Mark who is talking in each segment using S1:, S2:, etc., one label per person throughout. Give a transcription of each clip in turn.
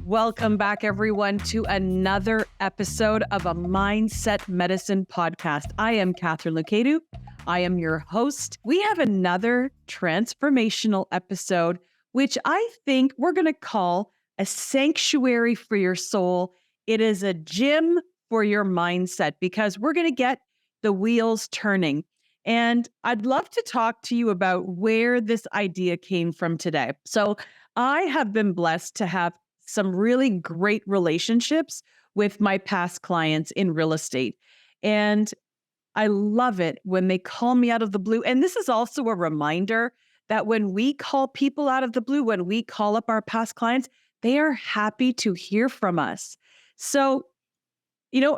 S1: Welcome back, everyone, to another episode of a Mindset Medicine podcast. I am Katharine Loucaidou. I am your host. We have another transformational episode, which I think we're going to call a sanctuary for your soul. It is a gym for your mindset because we're going to get the wheels turning. And I'd love to talk to you about where this idea came from today. So I have been blessed to have some really great relationships with my past clients in real estate. And I love it when they call me out of the blue. And this is also a reminder that when we call people out of the blue, when we call up our past clients, they are happy to hear from us. So,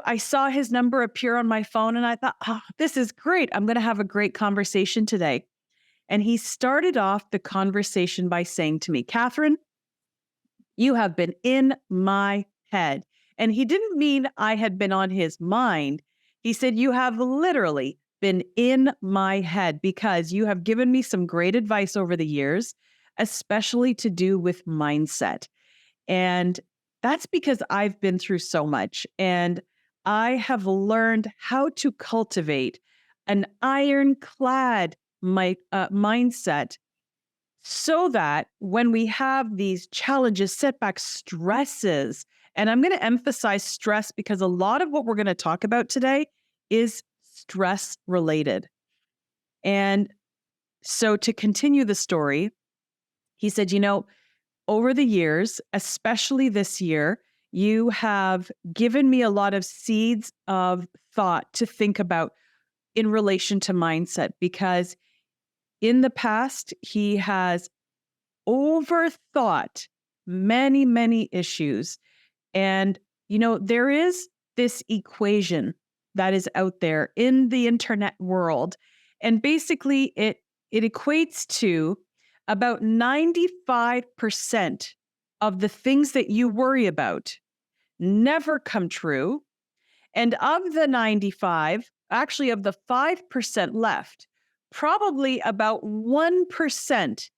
S1: I saw his number appear on my phone and I thought, this is great. I'm going to have a great conversation today. And he started off the conversation by saying to me, Katharine, you have been in my head. And he didn't mean I had been on his mind. He said, you have literally been in my head because you have given me some great advice over the years, especially to do with mindset. And that's because I've been through so much and I have learned how to cultivate an ironclad mindset so that when we have these challenges, setbacks, stresses, and I'm going to emphasize stress because a lot of what we're going to talk about today is stress related. And so to continue the story, he said, over the years, especially this year, you have given me a lot of seeds of thought to think about in relation to mindset because in the past, he has overthought many, many issues. And, there is this equation that is out there in the internet world. And basically, it equates to about 95% of the things that you worry about never come true. And of the 95, actually of the 5% left, probably about 1%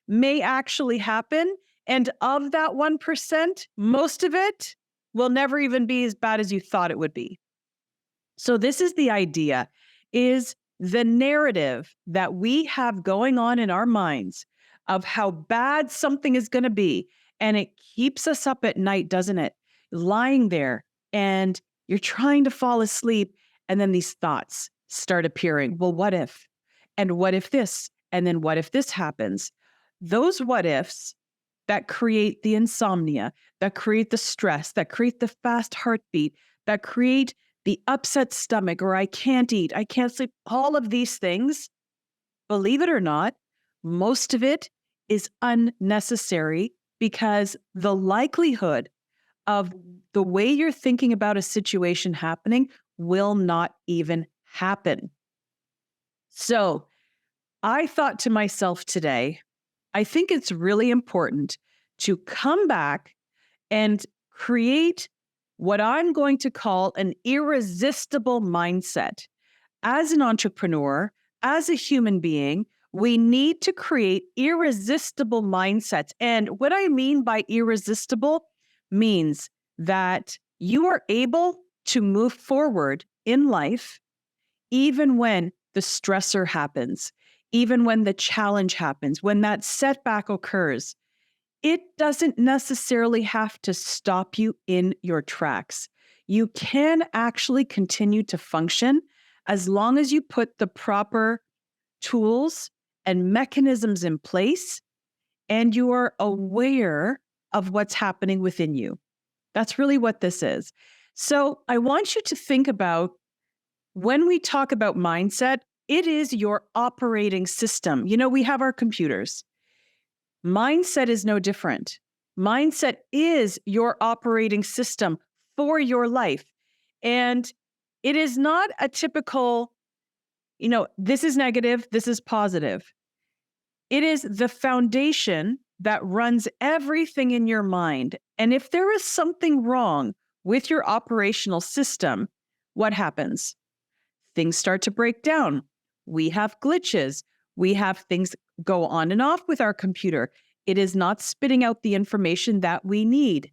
S1: may actually happen. And of that 1%, most of it will never even be as bad as you thought it would be. So this is the idea, is the narrative that we have going on in our minds of how bad something is going to be. And it keeps us up at night, doesn't it? Lying there and you're trying to fall asleep. And then these thoughts start appearing. Well, what if? And what if this? And then what if this happens? Those what ifs that create the insomnia, that create the stress, that create the fast heartbeat, that create the upset stomach, or I can't eat, I can't sleep, all of these things, believe it or not, most of it is unnecessary because the likelihood of the way you're thinking about a situation happening will not even happen. So I thought to myself today, I think it's really important to come back and create what I'm going to call an irresistible mindset. As an entrepreneur, as a human being, we need to create irresistible mindsets. And what I mean by irresistible means that you are able to move forward in life even when the stressor happens, even when the challenge happens, when that setback occurs. It doesn't necessarily have to stop you in your tracks. You can actually continue to function as long as you put the proper tools and mechanisms in place and you are aware of what's happening within you. That's really what this is. So I want you to think about when we talk about mindset, it is your operating system. We have our computers. Mindset is no different. Mindset is your operating system for your life. And it is not a typical, this is negative, this is positive. It is the foundation that runs everything in your mind. And if there is something wrong with your operational system, what happens? Things start to break down. We have glitches. We have things go on and off with our computer. It is not spitting out the information that we need.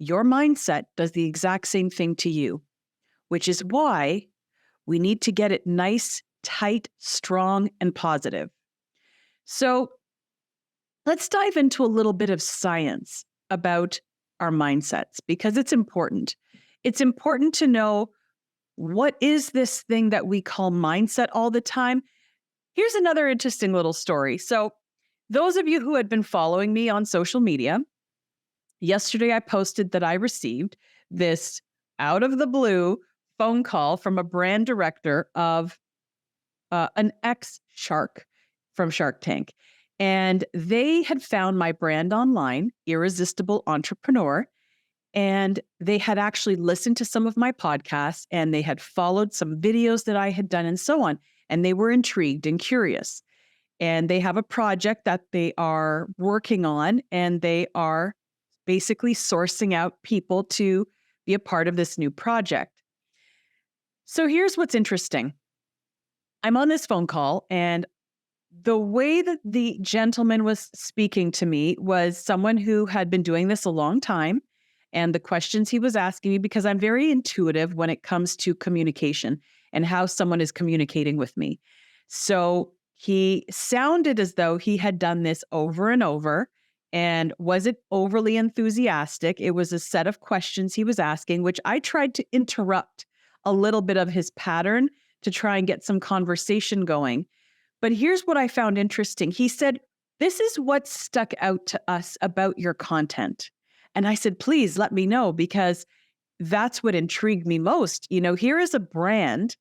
S1: your mindset does the exact same thing to you, which is why we need to get it nice, tight, strong, and positive. So let's dive into a little bit of science about our mindsets because it's important. It's important to know what is this thing that we call mindset all the time. Here's another interesting little story. So, those of you who had been following me on social media, yesterday I posted that I received this out of the blue phone call from a brand director of an ex-shark from Shark Tank. And they had found my brand online, Irresistible Entrepreneur, and they had actually listened to some of my podcasts and they had followed some videos that I had done and so on. And they were intrigued and curious. And they have a project that they are working on, and they are basically sourcing out people to be a part of this new project. So here's what's interesting. I'm on this phone call, and the way that the gentleman was speaking to me was someone who had been doing this a long time. And the questions he was asking me, because I'm very intuitive when it comes to communication and how someone is communicating with me. So he sounded as though he had done this over and over and wasn't overly enthusiastic. It was a set of questions he was asking, which I tried to interrupt a little bit of his pattern to try and get some conversation going. But here's what I found interesting. He said, "This is what stuck out to us about your content." And I said, "Please let me know," because that's what intrigued me most. You know, here is a brand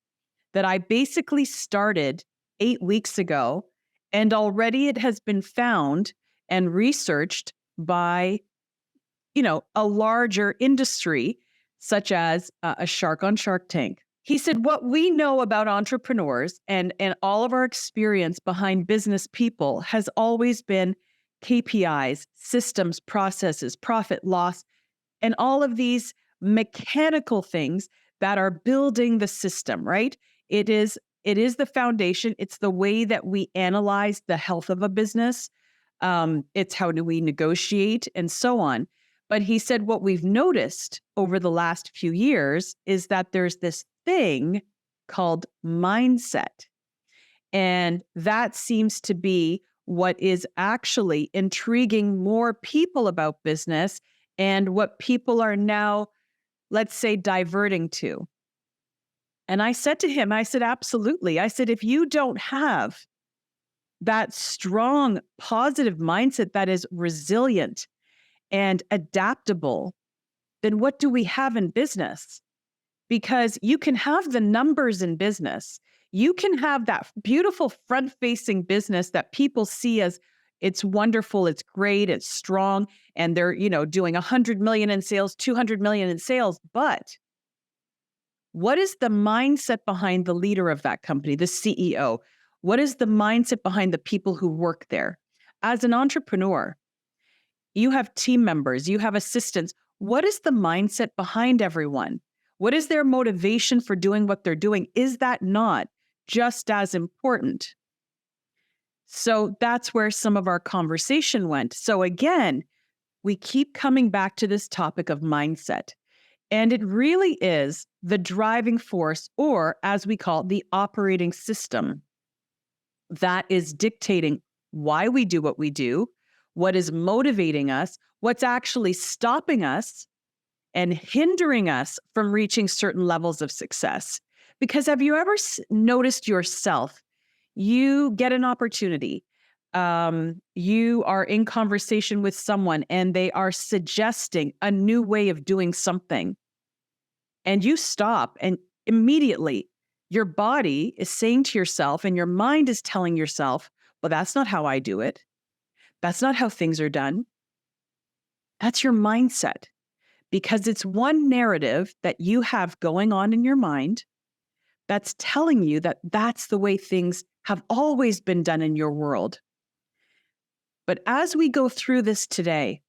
S1: that I basically started 8 weeks ago, and already it has been found and researched by, a larger industry, such as a shark on Shark Tank. He said, "What we know about entrepreneurs and all of our experience behind business people has always been KPIs, systems, processes, profit, loss, and all of these mechanical things that are building the system, right? It is the foundation. It's the way that we analyze the health of a business. It's how do we negotiate and so on." But he said, what we've noticed over the last few years is that there's this thing called mindset. And that seems to be what is actually intriguing more people about business and what people are now, let's say, diverting to. And I said to him, I said, absolutely. I said, if you don't have that strong, positive mindset that is resilient and adaptable, then what do we have in business? Because you can have the numbers in business. You can have that beautiful front-facing business that people see as it's wonderful, it's great, it's strong, and they're, doing 100 million in sales, 200 million in sales. But what is the mindset behind the leader of that company, the CEO? What is the mindset behind the people who work there? As an entrepreneur, you have team members, you have assistants. What is the mindset behind everyone? What is their motivation for doing what they're doing? Is that not just as important? So that's where some of our conversation went. So again, we keep coming back to this topic of mindset. And it really is the driving force, or as we call it, the operating system that is dictating why we do what we do, what is motivating us, what's actually stopping us and hindering us from reaching certain levels of success. Because have you ever noticed yourself, you get an opportunity, you are in conversation with someone and they are suggesting a new way of doing something, and you stop and immediately your body is saying to yourself and your mind is telling yourself, well, that's not how I do it. That's not how things are done. That's your mindset, because it's one narrative that you have going on in your mind that's telling you that that's the way things have always been done in your world. But as we go through this today,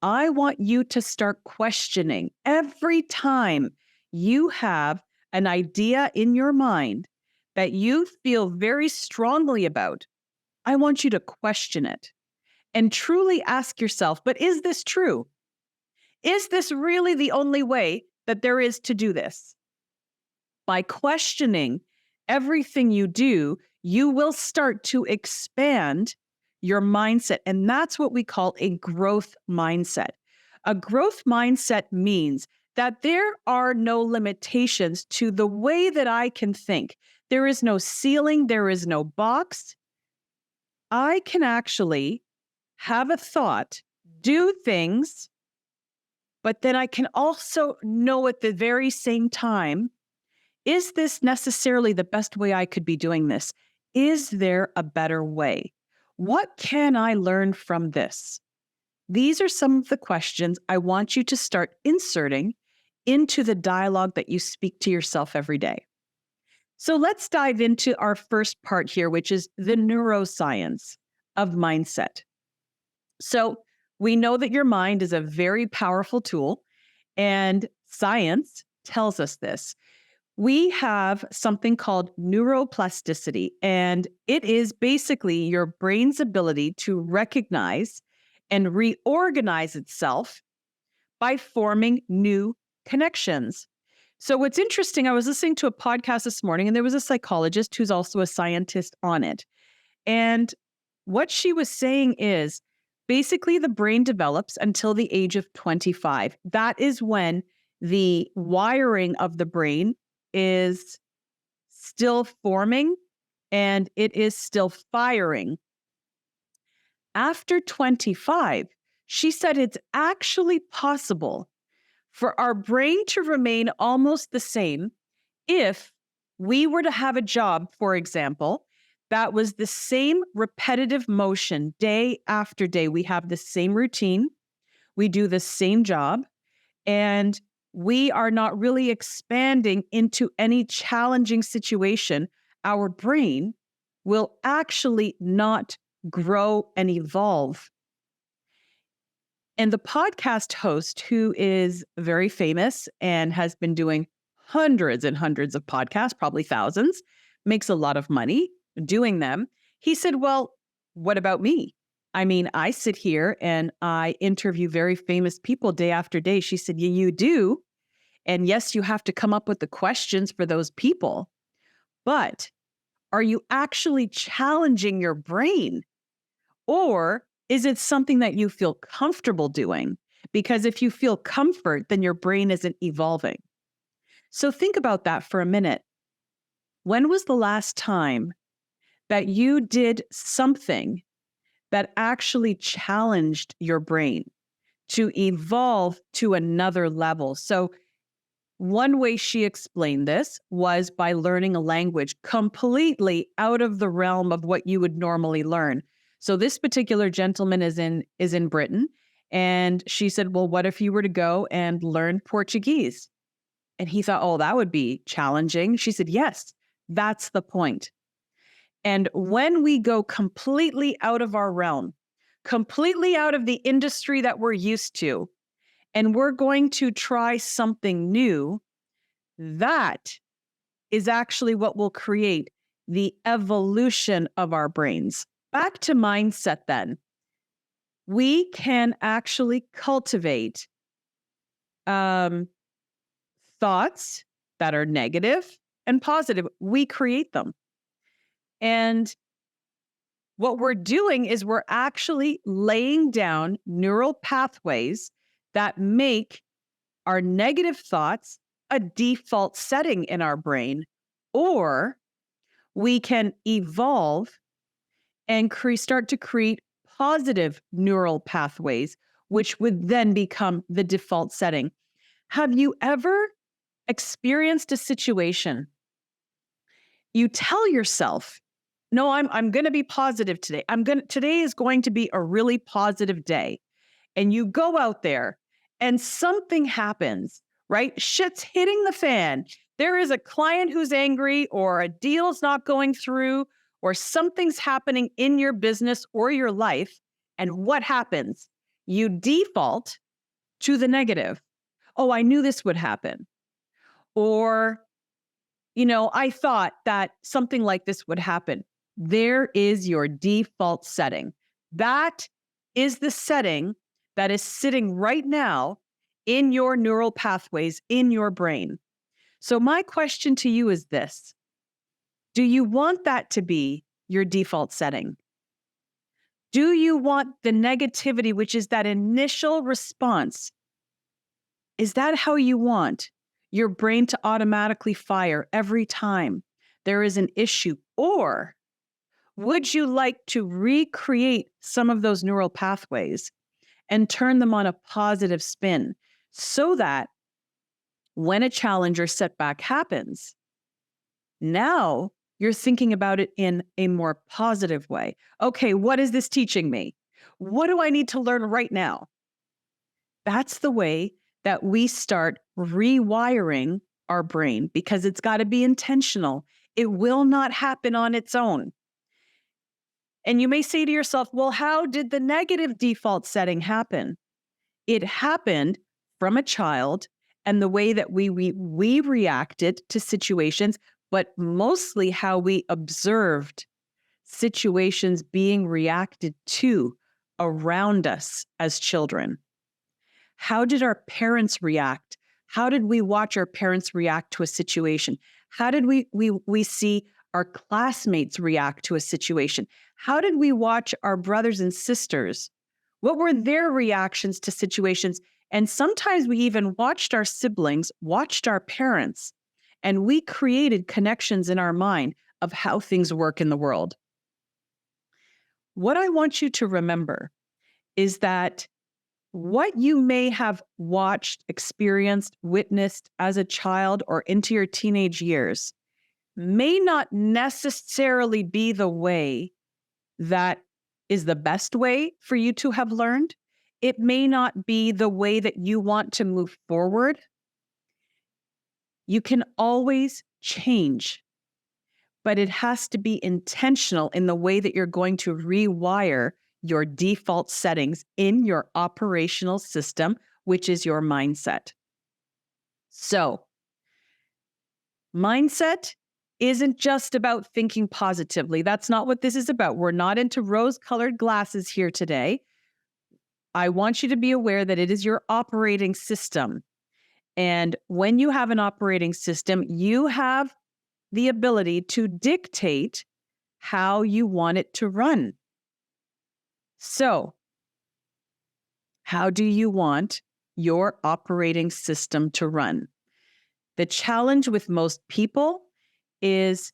S1: I want you to start questioning every time you have an idea in your mind that you feel very strongly about. I want you to question it and truly ask yourself, but is this true? Is this really the only way that there is to do this? By questioning everything you do, you will start to expand your mindset. And that's what we call a growth mindset. A growth mindset means that there are no limitations to the way that I can think. There is no ceiling, there is no box. I can actually have a thought, do things, but then I can also know at the very same time, is this necessarily the best way I could be doing this? Is there a better way? What can I learn from this? These are some of the questions I want you to start inserting into the dialogue that you speak to yourself every day. So let's dive into our first part here, which is the neuroscience of mindset. So we know that your mind is a very powerful tool, and science tells us this. We have something called neuroplasticity, and it is basically your brain's ability to recognize and reorganize itself by forming new connections. So, what's interesting, I was listening to a podcast this morning, and there was a psychologist who's also a scientist on it. And what she was saying is basically the brain develops until the age of 25. That is when the wiring of the brain is still forming and it is still firing. After 25, she said it's actually possible for our brain to remain almost the same if we were to have a job, for example, that was the same repetitive motion day after day. We have the same routine, we do the same job, and we are not really expanding into any challenging situation. Our brain will actually not grow and evolve. And the podcast host, who is very famous and has been doing hundreds and hundreds of podcasts, probably thousands, makes a lot of money doing them. He said, well, what about me? I mean, I sit here and I interview very famous people day after day. She said, yeah, you do. And yes, you have to come up with the questions for those people. But are you actually challenging your brain? Or is it something that you feel comfortable doing? Because if you feel comfort, then your brain isn't evolving. So think about that for a minute. When was the last time that you did something that actually challenged your brain to evolve to another level? So one way she explained this was by learning a language completely out of the realm of what you would normally learn. So this particular gentleman is in Britain, and she said, well, what if you were to go and learn Portuguese? And he thought, oh, that would be challenging. She said, yes, that's the point. And when we go completely out of our realm, completely out of the industry that we're used to, and we're going to try something new, that is actually what will create the evolution of our brains. Back to mindset then. We can actually cultivate thoughts that are negative and positive. We create them. And what we're doing is we're actually laying down neural pathways that make our negative thoughts a default setting in our brain, or we can evolve and start to create positive neural pathways, which would then become the default setting. Have you ever experienced a situation? You tell yourself, no, I'm going to be positive today. Today is going to be a really positive day. And you go out there and something happens, right? Shit's hitting the fan. There is a client who's angry, or a deal's not going through, or something's happening in your business or your life. And what happens? You default to the negative. Oh, I knew this would happen. Or, I thought that something like this would happen. There is your default setting. That is the setting that is sitting right now in your neural pathways in your brain. So my question to you is this: do you want that to be your default setting? Do you want the negativity, which is that initial response? Is that how you want your brain to automatically fire every time there is an issue? Or would you like to recreate some of those neural pathways and turn them on a positive spin so that when a challenge or setback happens, now you're thinking about it in a more positive way? Okay, what is this teaching me? What do I need to learn right now? That's the way that we start rewiring our brain, because it's got to be intentional. It will not happen on its own. And you may say to yourself, well, how did the negative default setting happen? It happened from a child and the way that we reacted to situations, but mostly how we observed situations being reacted to around us as children. How did our parents react? How did we watch our parents react to a situation? How did we see our classmates react to a situation? How did we watch our brothers and sisters? What were their reactions to situations? And sometimes we even watched our siblings, watched our parents, and we created connections in our mind of how things work in the world. What I want you to remember is that what you may have watched, experienced, witnessed as a child or into your teenage years may not necessarily be the way that is the best way for you to have learned. It may not be the way that you want to move forward. You can always change, but it has to be intentional in the way that you're going to rewire your default settings in your operational system, which is your mindset. So, mindset isn't just about thinking positively. That's not what this is about. We're not into rose-colored glasses here today. I want you to be aware that it is your operating system. And when you have an operating system, you have the ability to dictate how you want it to run. So, how do you want your operating system to run? The challenge with most people is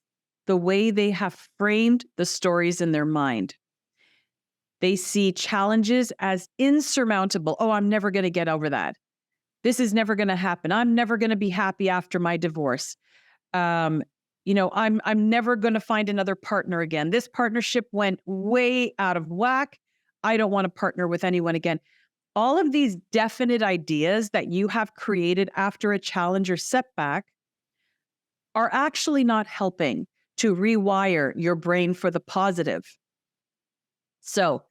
S1: the way they have framed the stories in their mind. They see challenges as insurmountable. Oh, I'm never going to get over that. This is never going to happen. I'm never going to be happy after my divorce. I'm never going to find another partner again. This partnership went way out of whack. I don't want to partner with anyone again. All of these definite ideas that you have created after a challenge or setback are actually not helping to rewire your brain for the positive. So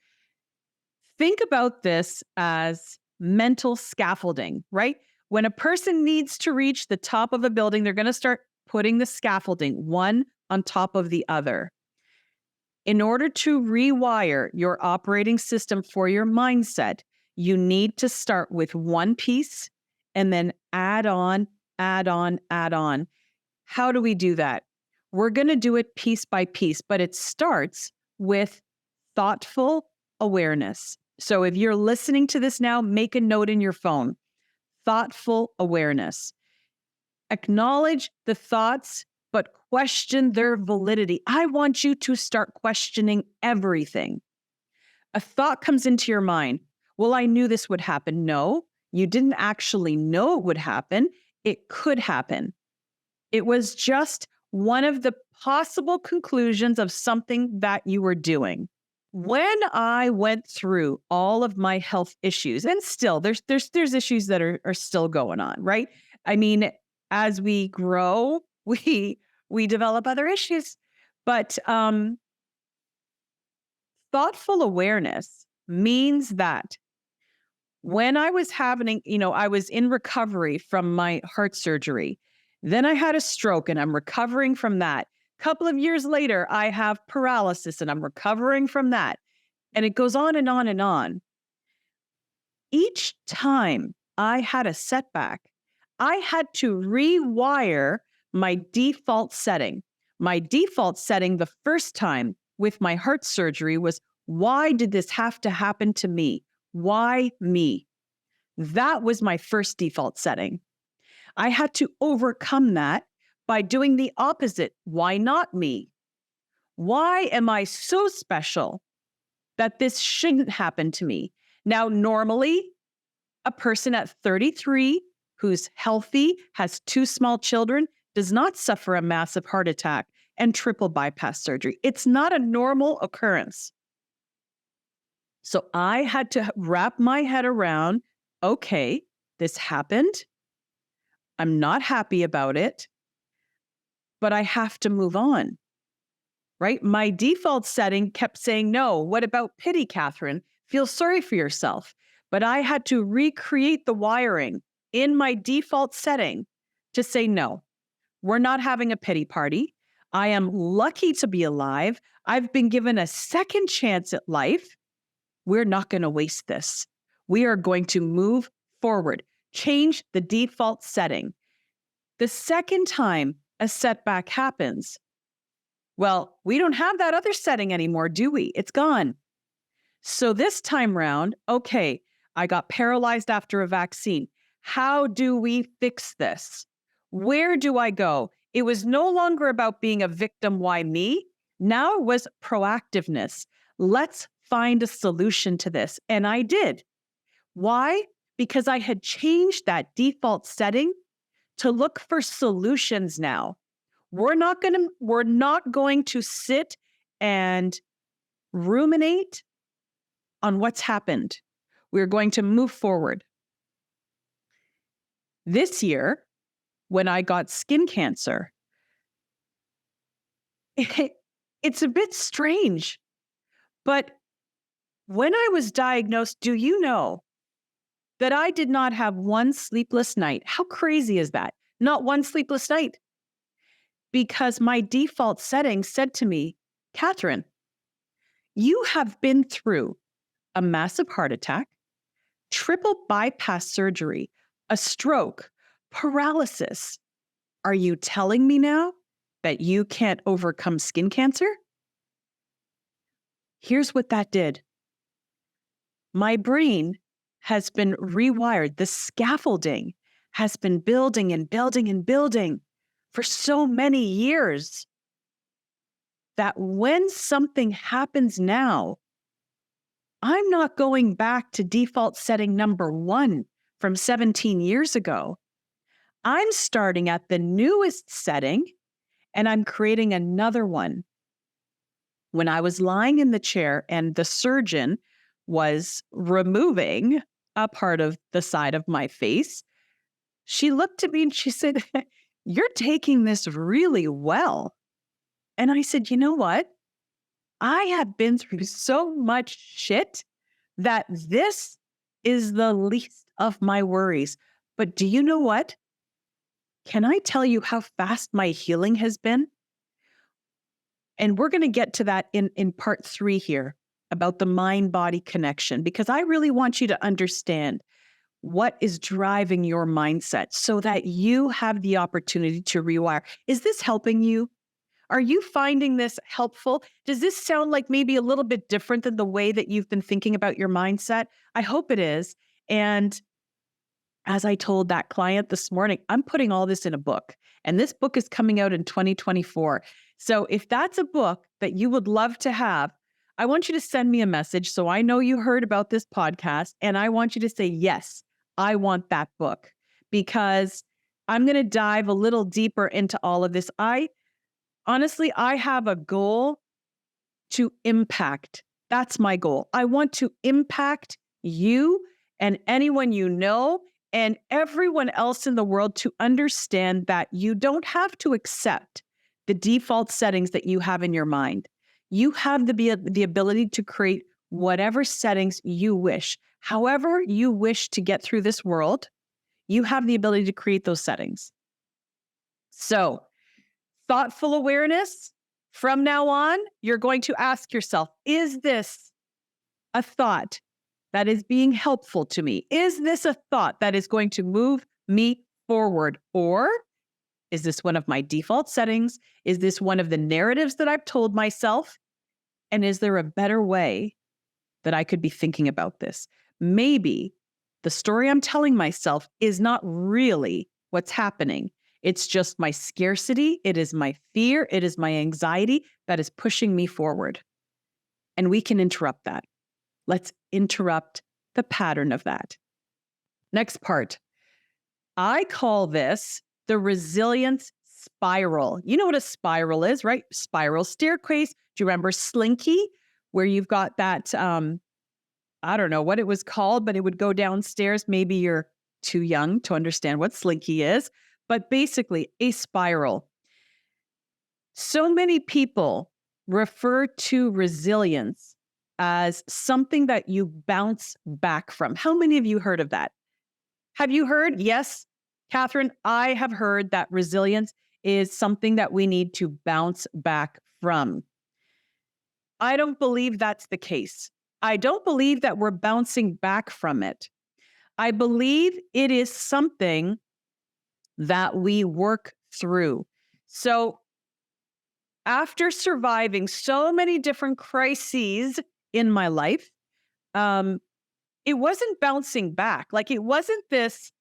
S1: think about this as mental scaffolding, right? When a person needs to reach the top of a building, they're going to start putting the scaffolding one on top of the other. In order to rewire your operating system for your mindset, you need to start with one piece and then add on, add on, add on. How do we do that? We're going to do it piece by piece, but it starts with thoughtful awareness. So if you're listening to this now, make a note in your phone. Thoughtful awareness. Acknowledge the thoughts, but question their validity. I want you to start questioning everything. A thought comes into your mind. Well, I knew this would happen. No, you didn't actually know it would happen. It could happen. It was just one of the possible conclusions of something that you were doing. When I went through all of my health issues, and still there's issues that are still going on, right? I mean, as we grow, we develop other issues. But thoughtful awareness means that when I was having, I was in recovery from my heart surgery. Then I had a stroke and I'm recovering from that. A couple of years later, I have paralysis and I'm recovering from that. And it goes on and on and on. Each time I had a setback. I had to rewire my default setting. My default setting the first time with my heart surgery was, why did this have to happen to me? Why me? That was my first default setting. I had to overcome that by doing the opposite. Why not me? Why am I so special that this shouldn't happen to me? Now, normally, a person at 33 who's healthy, has 2 small children, does not suffer a massive heart attack and triple bypass surgery. It's not a normal occurrence. So I had to wrap my head around, okay, this happened. I'm not happy about it, but I have to move on, right? My default setting kept saying, no, what about pity, Katharine? Feel sorry for yourself. But I had to recreate the wiring in my default setting to say, no, we're not having a pity party. I am lucky to be alive. I've been given a second chance at life. We're not going to waste this. We are going to move forward, change the default setting. The second time a setback happens, well, we don't have that other setting anymore, do we? It's gone. So this time round, okay, I got paralyzed after a vaccine. How do we fix this? Where do I go? It was no longer about being a victim, why me? Now it was proactiveness. Let's find a solution to this. And I did. Why? Because I had changed that default setting to look for solutions now. We're not going to sit and ruminate on what's happened. We're going to move forward. This year, when I got skin cancer, it's a bit strange, but when I was diagnosed, do you know that I did not have one sleepless night? How crazy is that? Not one sleepless night. Because my default setting said to me, Katharine, you have been through a massive heart attack, triple bypass surgery, a stroke, paralysis. Are you telling me now that you can't overcome skin cancer? Here's what that did. My brain has been rewired. The scaffolding has been building and building and building for so many years that when something happens now, I'm not going back to default setting number 1 from 17 years ago. I'm starting at the newest setting and I'm creating another one. When I was lying in the chair and the surgeon was removing a part of the side of my face, she looked at me and she said, "You're taking this really well." And I said, you know what? I have been through so much shit that this is the least of my worries. But do you know what? Can I tell you how fast my healing has been? And we're going to get to that in part 3 here about the mind-body connection, because I really want you to understand what is driving your mindset so that you have the opportunity to rewire. Is this helping you? Are you finding this helpful? Does this sound like maybe a little bit different than the way that you've been thinking about your mindset? I hope it is. And as I told that client this morning, I'm putting all this in a book, and this book is coming out in 2024. So if that's a book that you would love to have, I want you to send me a message so I know you heard about this podcast, and I want you to say, yes, I want that book, because I'm going to dive a little deeper into all of this. Honestly, I have a goal to impact. That's my goal. I want to impact you and anyone you know and everyone else in the world to understand that you don't have to accept the default settings that you have in your mind. You have the ability to create whatever settings you wish. However you wish to get through this world, you have the ability to create those settings. So, thoughtful awareness, from now on, you're going to ask yourself, is this a thought that is being helpful to me? Is this a thought that is going to move me forward? Or is this one of my default settings? Is this one of the narratives that I've told myself? And is there a better way that I could be thinking about this? Maybe the story I'm telling myself is not really what's happening. It's just my scarcity. It is my fear. It is my anxiety that is pushing me forward. And we can interrupt that. Let's interrupt the pattern of that. Next part. I call this the resilience spiral. You know what a spiral is, right? Spiral staircase. Do you remember Slinky, where you've got that, I don't know what it was called, but it would go downstairs. Maybe you're too young to understand what Slinky is, but basically a spiral. So many people refer to resilience as something that you bounce back from. How many of you heard of that? Have you heard? Yes, Katharine, I have heard that resilience is something that we need to bounce back from. I don't believe that's the case. I don't believe that we're bouncing back from it. I believe it is something that we work through. So after surviving so many different crises in my life, it wasn't bouncing back. Like it wasn't this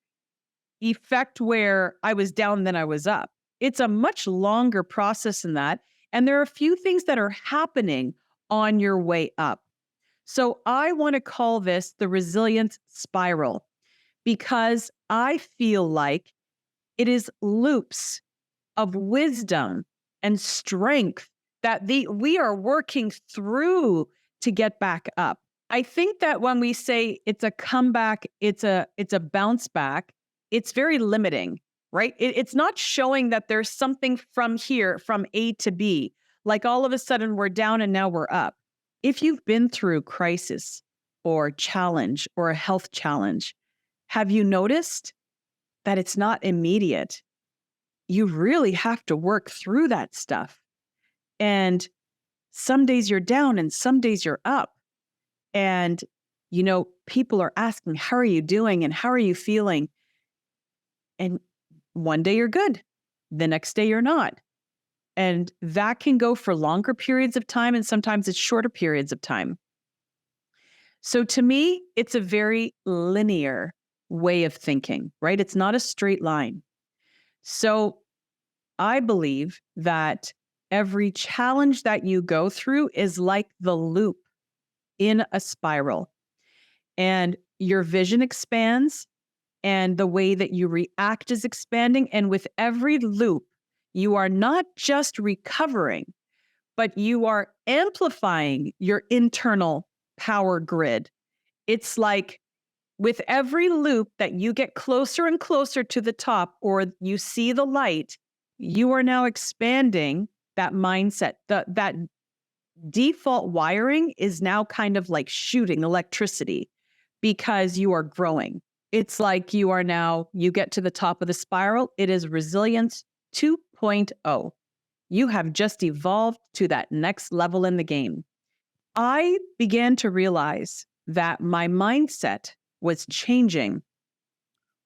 S1: effect where I was down, then I was up. It's a much longer process than that. And there are a few things that are happening on your way up. So I want to call this the resilience spiral because I feel like it is loops of wisdom and strength that we are working through to get back up. I think that when we say it's a comeback, it's a bounce back, it's very limiting, right? It's not showing that there's something from here, from A to B, like all of a sudden we're down and now we're up. If you've been through crisis or challenge or a health challenge, have you noticed that it's not immediate? You really have to work through that stuff. And some days you're down and some days you're up. And, people are asking, how are you doing? And how are you feeling? And one day you're good. The next day you're not. And that can go for longer periods of time. And sometimes it's shorter periods of time. So to me, it's a very linear way of thinking, right? It's not a straight line. So I believe that every challenge that you go through is like the loop in a spiral. And your vision expands and the way that you react is expanding. And with every loop, you are not just recovering, but you are amplifying your internal power grid. It's like with every loop that you get closer and closer to the top or you see the light, you are now expanding that mindset. That default wiring is now kind of like shooting electricity because you are growing. It's like you get to the top of the spiral. It is resilience 2.0. You have just evolved to that next level in the game. I began to realize that my mindset was changing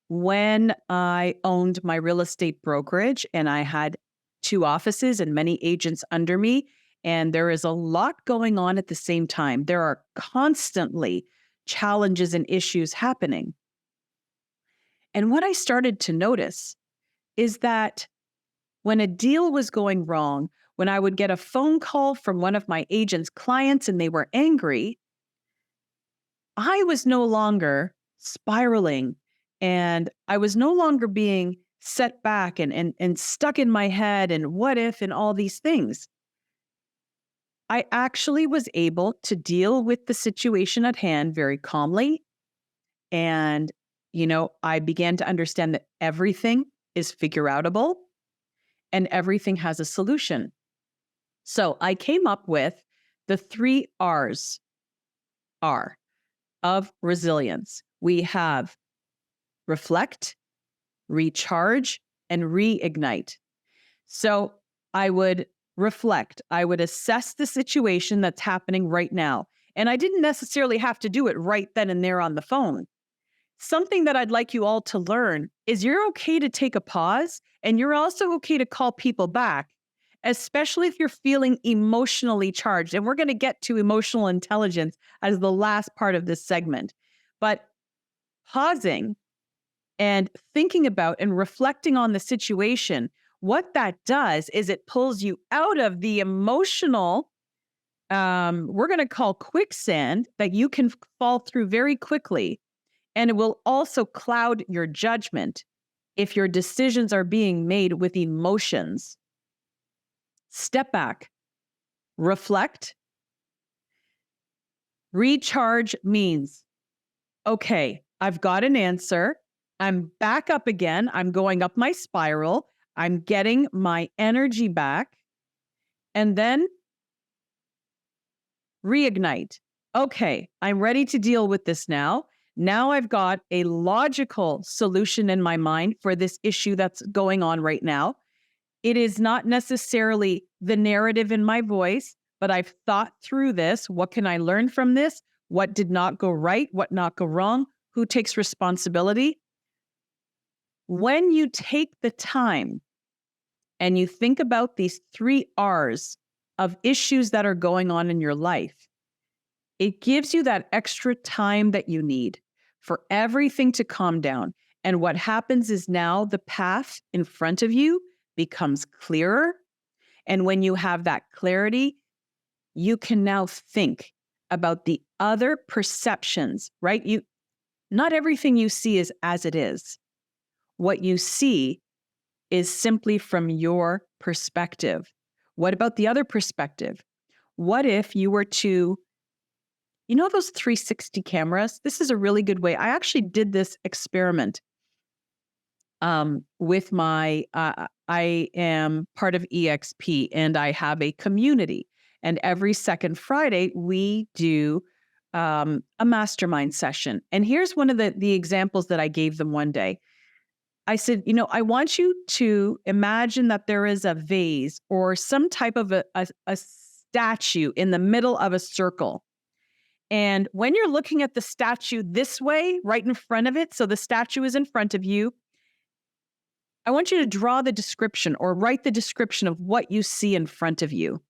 S1: when I owned my real estate brokerage and I had 2 offices and many agents under me. And there is a lot going on at the same time. There are constantly challenges and issues happening. And what I started to notice is that when a deal was going wrong, when I would get a phone call from one of my agent's clients and they were angry, I was no longer spiraling and I was no longer being set back and stuck in my head and what if and all these things. I actually was able to deal with the situation at hand very calmly. And, I began to understand that everything is figure outable and everything has a solution. So I came up with the 3 R's of resilience. We have reflect, recharge, and reignite. So I would reflect. I would assess the situation that's happening right now. And I didn't necessarily have to do it right then and there on the phone. Something that I'd like you all to learn is you're okay to take a pause, and you're also okay to call people back, especially if you're feeling emotionally charged. And we're going to get to emotional intelligence as the last part of this segment. But pausing and thinking about and reflecting on the situation, what that does is it pulls you out of the emotional, we're going to call quicksand, that you can fall through very quickly. And it will also cloud your judgment if your decisions are being made with emotions. Step back, reflect, recharge means, okay, I've got an answer. I'm back up again. I'm going up my spiral. I'm getting my energy back. And then reignite. Okay, I'm ready to deal with this now. Now I've got a logical solution in my mind for this issue that's going on right now. It is not necessarily the narrative in my voice, but I've thought through this. What can I learn from this? What did not go right? What not go wrong? Who takes responsibility? When you take the time and you think about these 3 R's of issues that are going on in your life, it gives you that extra time that you need for everything to calm down. And what happens is now the path in front of you becomes clearer. And when you have that clarity, you can now think about the other perceptions, right? Not everything you see is as it is. What you see is simply from your perspective. What about the other perspective? What if you were to, those 360 cameras? This is a really good way. I actually did this experiment with I am part of EXP, and I have a community. And every second Friday, we do a mastermind session. And here's one of the examples that I gave them one day. I said, I want you to imagine that there is a vase or some type of a statue in the middle of a circle. And when you're looking at the statue this way, right in front of it, so the statue is in front of you, I want you to draw the description or write the description of what you see in front of you.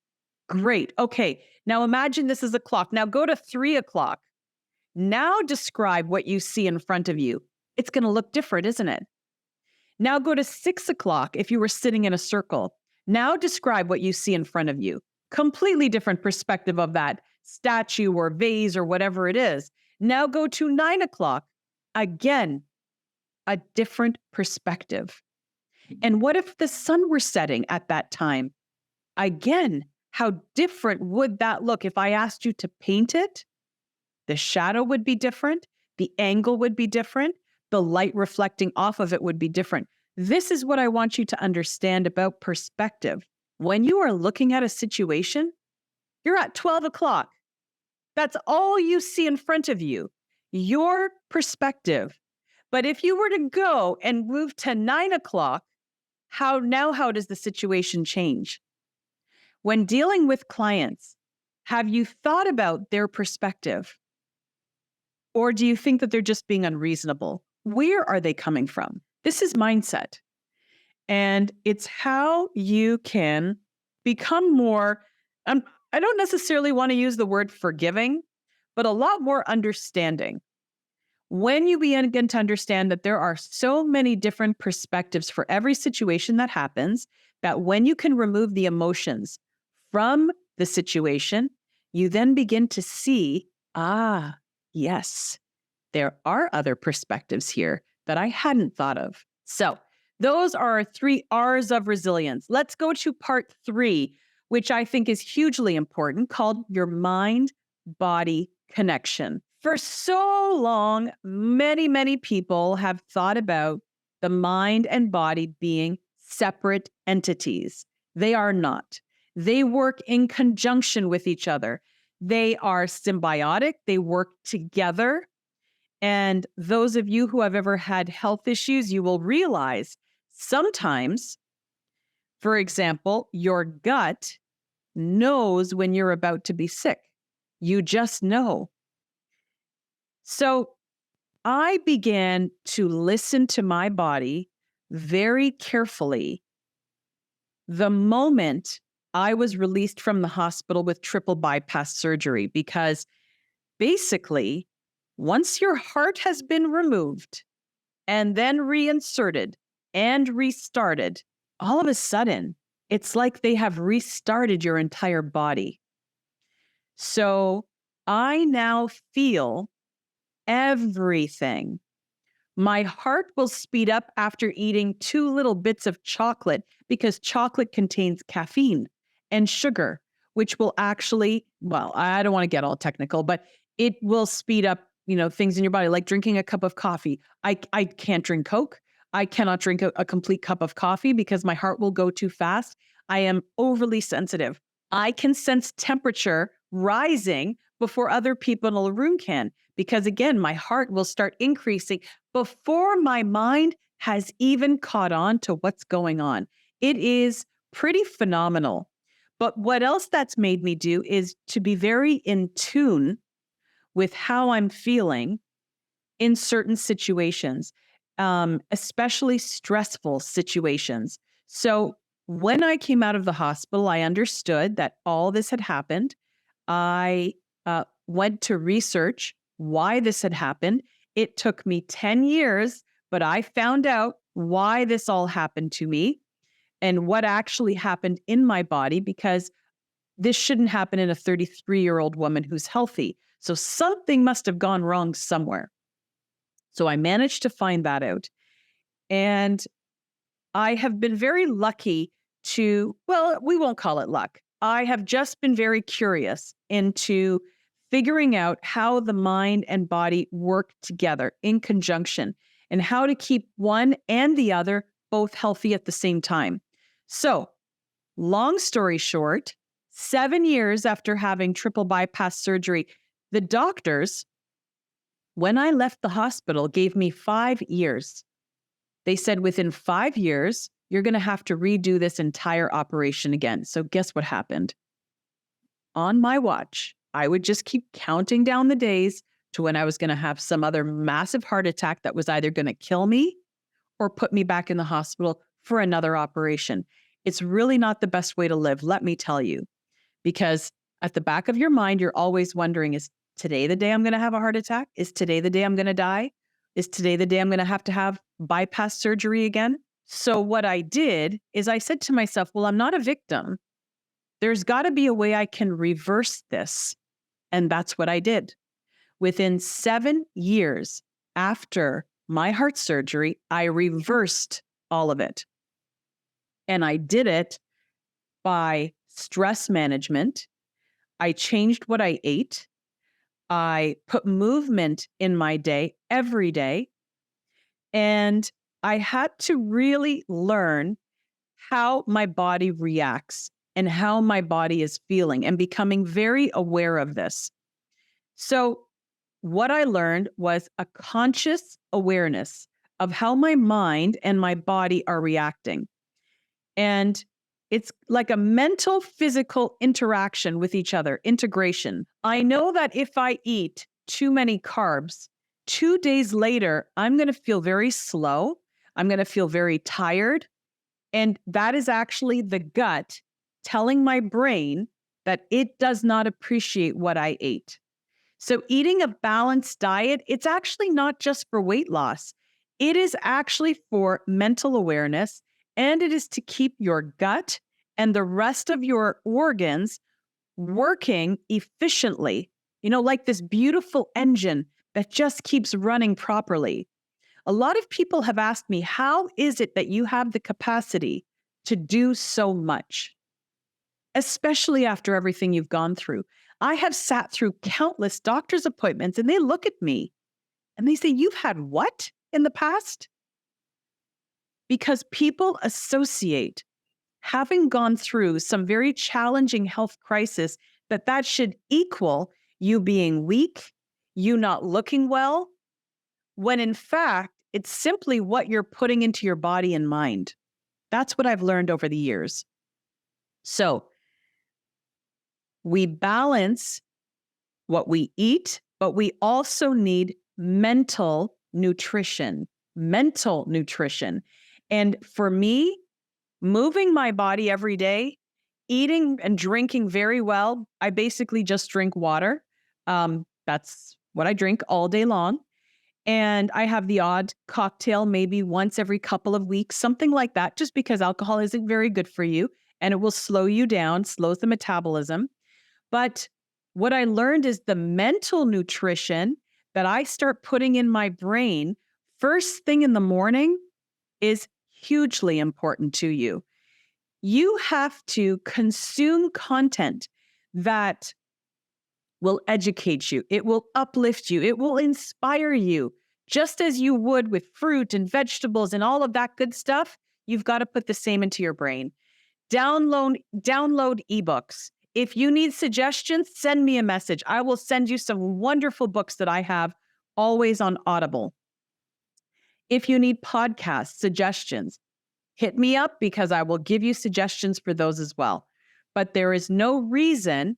S1: Great. Okay. Now imagine this is a clock. Now go to 3 o'clock. Now describe what you see in front of you. It's going to look different, isn't it? Now go to 6 o'clock if you were sitting in a circle. Now describe what you see in front of you. Completely different perspective of that statue or vase or whatever it is. Now go to 9 o'clock. Again, a different perspective. And what if the sun were setting at that time? Again, how different would that look if I asked you to paint it? The shadow would be different. The angle would be different. The light reflecting off of it would be different. This is what I want you to understand about perspective. When you are looking at a situation, you're at 12 o'clock. That's all you see in front of you, your perspective. But if you were to go and move to 9 o'clock, how does the situation change? When dealing with clients, have you thought about their perspective? Or do you think that they're just being unreasonable? Where are they coming from? This is mindset. And it's how you can become more, I don't necessarily want to use the word forgiving, but a lot more understanding. When you begin to understand that there are so many different perspectives for every situation that happens, that when you can remove the emotions from the situation, you then begin to see, yes, there are other perspectives here that I hadn't thought of. So those are our 3 R's of resilience. Let's go to part 3, which I think is hugely important, called your mind-body connection. For so long, many, many people have thought about the mind and body being separate entities. They are not. They work in conjunction with each other. They are symbiotic. They work together. And those of you who have ever had health issues, you will realize sometimes, for example, your gut knows when you're about to be sick. You just know. So I began to listen to my body very carefully the moment I was released from the hospital with triple bypass surgery, because basically, once your heart has been removed and then reinserted and restarted, all of a sudden, it's like they have restarted your entire body. So I now feel everything. My heart will speed up after eating 2 little bits of chocolate because chocolate contains caffeine and sugar, which will actually, well, I don't want to get all technical, but it will speed up, things in your body, like drinking a cup of coffee. I can't drink Coke. I cannot drink a complete cup of coffee because my heart will go too fast. I am overly sensitive. I can sense temperature rising before other people in the room can, because again, my heart will start increasing before my mind has even caught on to what's going on. It is pretty phenomenal. But what else that's made me do is to be very in tune with how I'm feeling in certain situations, especially stressful situations. So when I came out of the hospital, I understood that all this had happened. I went to research why this had happened. It took me 10 years, but I found out why this all happened to me and what actually happened in my body, because this shouldn't happen in a 33-year-old woman who's healthy. So something must have gone wrong somewhere. So I managed to find that out. And I have been very lucky to, well, we won't call it luck. I have just been very curious into figuring out how the mind and body work together in conjunction and how to keep one and the other both healthy at the same time. So, long story short, 7 years after having triple bypass surgery, the doctors, when I left the hospital, gave me 5 years. They said within 5 years, you're going to have to redo this entire operation again. So guess what happened? On my watch, I would just keep counting down the days to when I was going to have some other massive heart attack that was either going to kill me or put me back in the hospital for another operation. It's really not the best way to live, let me tell you, because at the back of your mind, you're always wondering, is today the day I'm going to have a heart attack? Is today the day I'm going to die? Is today the day I'm going to have bypass surgery again? So what I did is I said to myself, well, I'm not a victim. There's got to be a way I can reverse this. And that's what I did. Within 7 years after my heart surgery, I reversed all of it. And I did it by stress management. I changed what I ate. I put movement in my day every day. And I had to really learn how my body reacts and how my body is feeling and becoming very aware of this. So what I learned was a conscious awareness of how my mind and my body are reacting. And it's like a mental physical interaction with each other, integration. I know that if I eat too many carbs, 2 days later, I'm going to feel very slow. I'm going to feel very tired. And that is actually the gut telling my brain that it does not appreciate what I ate. So eating a balanced diet, it's actually not just for weight loss. It is actually for mental awareness, and it is to keep your gut and the rest of your organs working efficiently, like this beautiful engine that just keeps running properly. A lot of people have asked me, how is it that you have the capacity to do so much, especially after everything you've gone through? I have sat through countless doctor's appointments and they look at me and they say, you've had what in the past? Because people associate having gone through some very challenging health crisis that should equal you being weak, you not looking well, when in fact, it's simply what you're putting into your body and mind. That's what I've learned over the years. So we balance what we eat, but we also need mental nutrition. Mental nutrition. And for me, moving my body every day, eating and drinking very well. I basically just drink water. That's what I drink all day long. And I have the odd cocktail maybe once every couple of weeks, something like that, just because alcohol isn't very good for you and it will slow you down, slows the metabolism. But what I learned is the mental nutrition that I start putting in my brain first thing in the morning is hugely important to you. You have to consume content that will educate you. It will uplift you. It will inspire you. Just as you would with fruit and vegetables and all of that good stuff, you've got to put the same into your brain. Download ebooks. If you need suggestions, send me a message. I will send you some wonderful books that I have always on Audible. If you need podcast suggestions, hit me up because I will give you suggestions for those as well. But there is no reason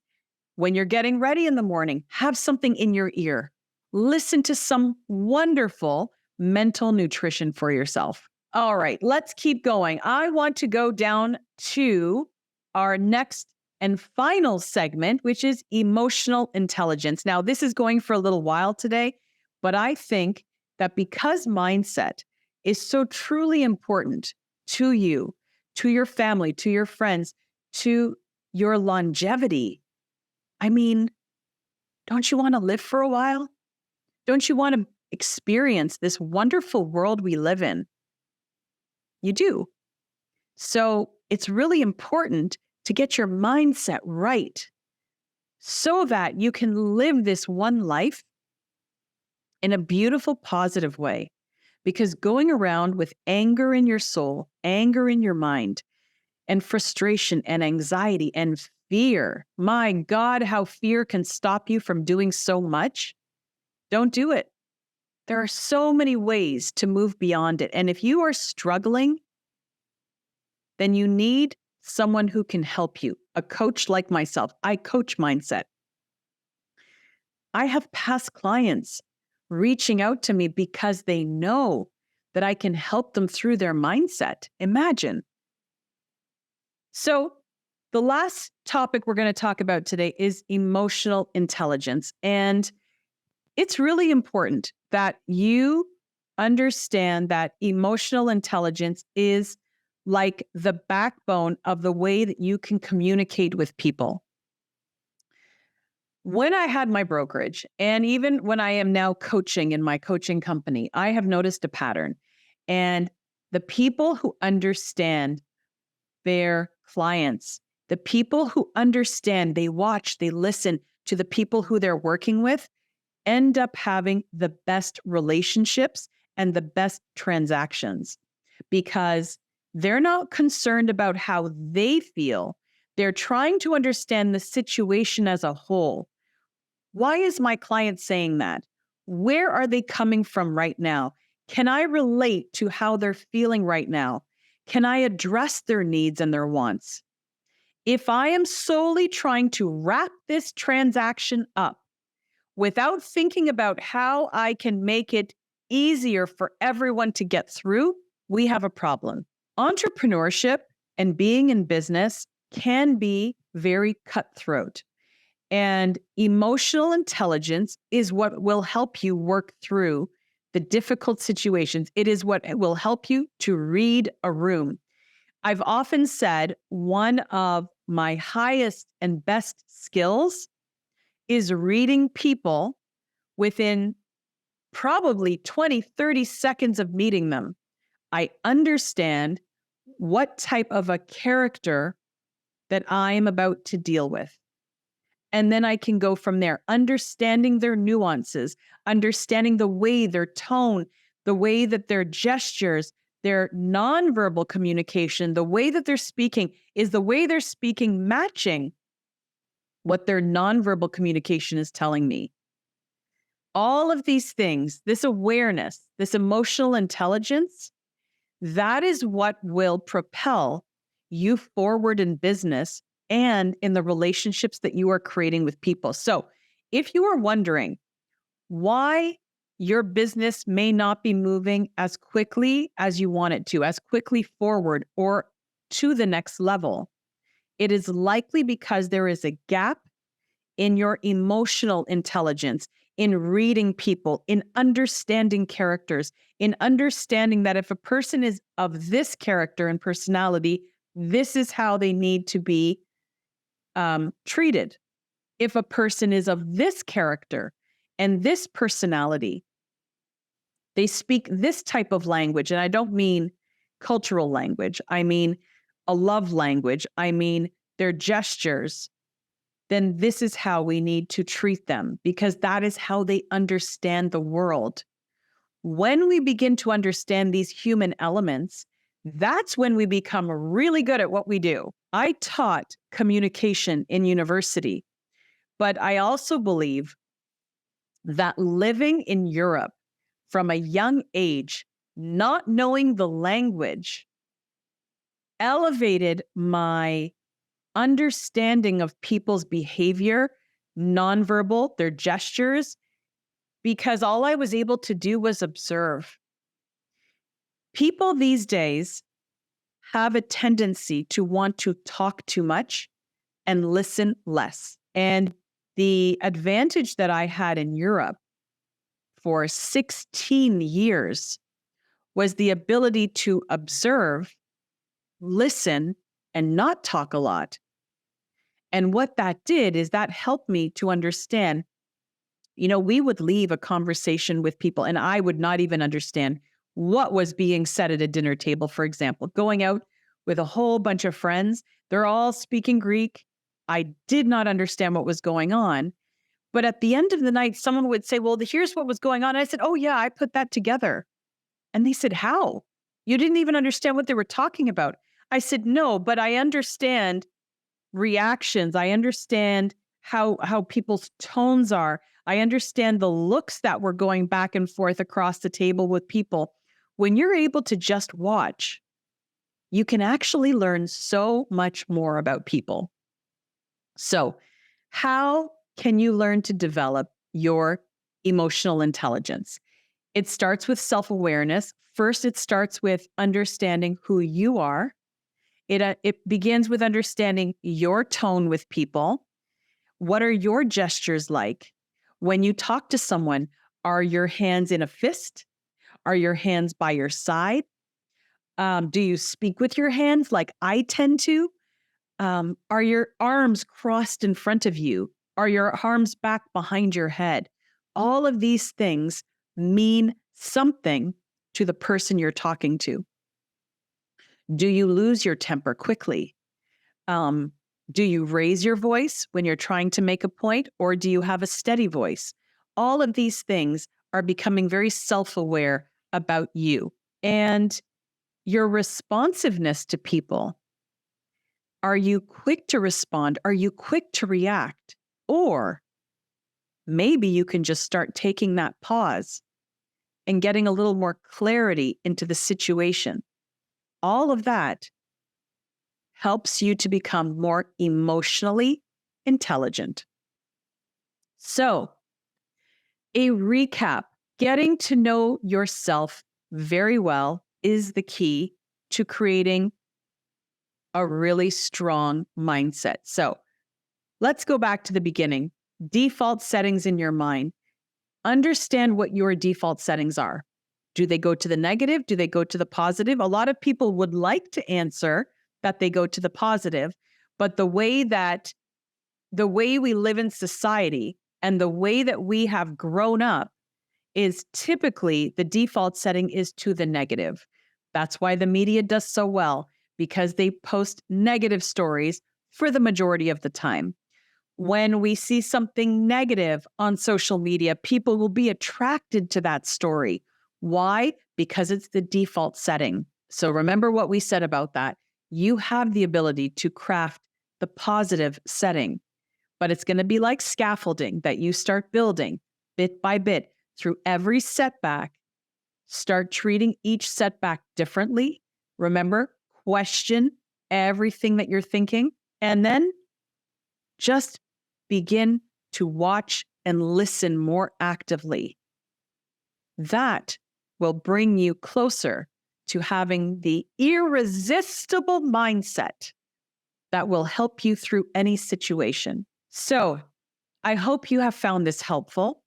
S1: when you're getting ready in the morning, have something in your ear. Listen to some wonderful mental nutrition for yourself. All right, let's keep going. I want to go down to our next and final segment, which is emotional intelligence. Now, this is going for a little while today, but I think that because mindset is so truly important to you, to your family, to your friends, to your longevity. I mean, don't you want to live for a while? Don't you want to experience this wonderful world we live in? You do. So it's really important to get your mindset right so that you can live this one life in a beautiful, positive way. Because going around with anger in your soul, anger in your mind, and frustration and anxiety and fear. My God, how fear can stop you from doing so much. Don't do it. There are so many ways to move beyond it. And if you are struggling, then you need someone who can help you, a coach like myself. I coach mindset. I have past clients reaching out to me because they know that I can help them through their mindset. Imagine. So the last topic we're going to talk about today is emotional intelligence. And it's really important that you understand that emotional intelligence is like the backbone of the way that you can communicate with people. When I had my brokerage, and even when I am now coaching in my coaching company, I have noticed a pattern. And the people who understand their clients, the people who understand, they watch, they listen to the people who they're working with, end up having the best relationships and the best transactions because they're not concerned about how they feel. They're trying to understand the situation as a whole. Why is my client saying that? Where are they coming from right now? Can I relate to how they're feeling right now? Can I address their needs and their wants? If I am solely trying to wrap this transaction up without thinking about how I can make it easier for everyone to get through, we have a problem. Entrepreneurship and being in business can be very cutthroat. And emotional intelligence is what will help you work through the difficult situations. It is what will help you to read a room. I've often said one of my highest and best skills is reading people within probably 20, 30 seconds of meeting them. I understand what type of a character that I am about to deal with. And then I can go from there, understanding their nuances, understanding the way their tone, the way that their gestures, their nonverbal communication, the way that they're speaking, is the way they're speaking matching what their nonverbal communication is telling me. All of these things, this awareness, this emotional intelligence, that is what will propel you forward in business and in the relationships that you are creating with people. So if you are wondering why your business may not be moving as quickly as you want it to, as quickly forward or to the next level, it is likely because there is a gap in your emotional intelligence, in reading people, in understanding characters, in understanding that if a person is of this character and personality, this is how they need to be treated. If a person is of this character and this personality, they speak this type of language. And I don't mean cultural language. I mean a love language. I mean their gestures. Then this is how we need to treat them, because that is how they understand the world. When we begin to understand these human elements, that's when we become really good at what we do. I taught communication in university, but I also believe that living in Europe from a young age, not knowing the language, elevated my understanding of people's behavior, nonverbal, their gestures, because all I was able to do was observe. People these days have a tendency to want to talk too much and listen less. And the advantage that I had in Europe for 16 years was the ability to observe, listen, and not talk a lot. And what that did is that helped me to understand, we would leave a conversation with people and I would not even understand what was being said at a dinner table, for example, going out with a whole bunch of friends. They're all speaking Greek. I did not understand what was going on. But at the end of the night, someone would say, well, here's what was going on. I said, oh, yeah, I put that together. And they said, how? You didn't even understand what they were talking about. I said, no, but I understand reactions. I understand how people's tones are. I understand the looks that were going back and forth across the table with people. When you're able to just watch, you can actually learn so much more about people. So, how can you learn to develop your emotional intelligence? It starts with self-awareness. First, it starts with understanding who you are. It begins with understanding your tone with people. What are your gestures like? When you talk to someone, are your hands in a fist? Are your hands by your side? Do you speak with your hands like I tend to? Are your arms crossed in front of you? Are your arms back behind your head? All of these things mean something to the person you're talking to. Do you lose your temper quickly? Do you raise your voice when you're trying to make a point, or do you have a steady voice? All of these things are becoming very self-aware about you and your responsiveness to people. Are you quick to respond? Are you quick to react? Or maybe you can just start taking that pause and getting a little more clarity into the situation. All of that helps you to become more emotionally intelligent. So, a recap, getting to know yourself very well is the key to creating a really strong mindset. So, let's go back to the beginning. Default settings in your mind. Understand what your default settings are. Do they go to the negative? Do they go to the positive? A lot of people would like to answer that they go to the positive, but the way we live in society and the way that we have grown up is typically the default setting is to the negative. That's why the media does so well, because they post negative stories for the majority of the time. When we see something negative on social media, people will be attracted to that story. Why? Because it's the default setting. So remember what we said about that. You have the ability to craft the positive setting, but it's going to be like scaffolding that you start building bit by bit through every setback. Start treating each setback differently. Remember, question everything that you're thinking, and then just begin to watch and listen more actively. That will bring you closer to having the irresistible mindset that will help you through any situation. So I hope you have found this helpful.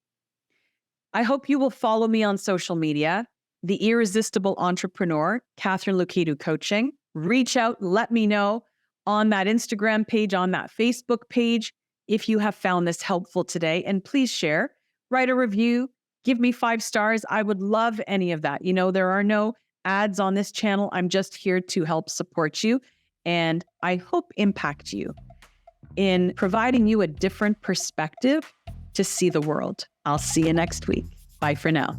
S1: I hope you will follow me on social media, The Irresistible Entrepreneur, Katharine Loucaidou Coaching. Reach out, let me know on that Instagram page, on that Facebook page, if you have found this helpful today. And please share, write a review, give me 5 stars. I would love any of that. You know, there are no ads on this channel. I'm just here to help support you. And I hope impact you in providing you a different perspective to see the world. I'll see you next week. Bye for now.